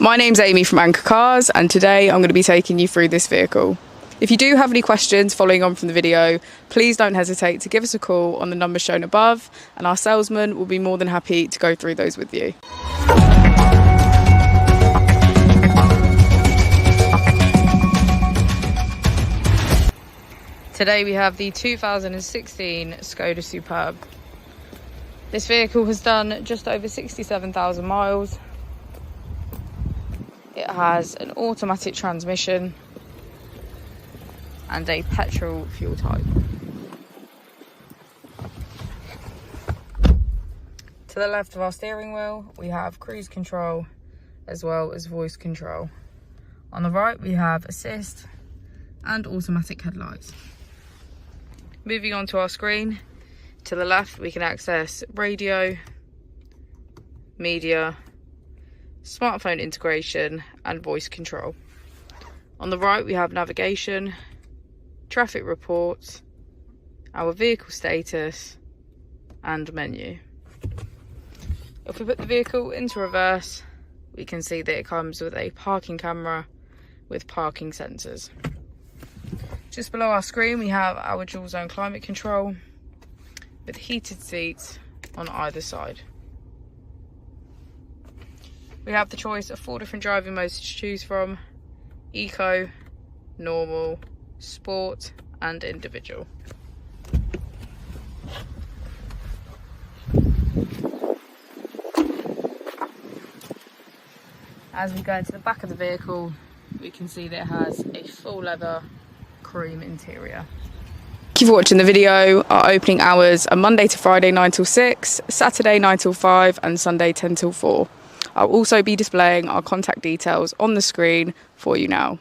My name's Amy from Anchor Cars, and today I'm going to be taking you through this vehicle. If you do have any questions following on from the video, please don't hesitate to give us a call on the number shown above, and our salesman will be more than happy to go through those with you. Today we have the 2016 Skoda Superb. This vehicle has done just over 67,000 miles. It has an automatic transmission and a petrol fuel type. To the left of our steering wheel, we have cruise control as well as voice control. On the right, we have assist and automatic headlights. Moving on to our screen, to the left, we can access radio, media, smartphone integration and voice control. On the right, we have navigation, traffic reports, our vehicle status and menu. If we put the vehicle into reverse, we can see that it comes with a parking camera with parking sensors. Just below our screen, we have our dual zone climate control with heated seats on either side. We have the choice of 4 different driving modes to choose from: eco, normal, sport and individual. As we go into the back of the vehicle, we can see that it has a full leather cream interior. Thank you for watching the video. Our opening hours are Monday to Friday 9 till 6, Saturday 9 till 5 and Sunday 10 till 4. I'll also be displaying our contact details on the screen for you now.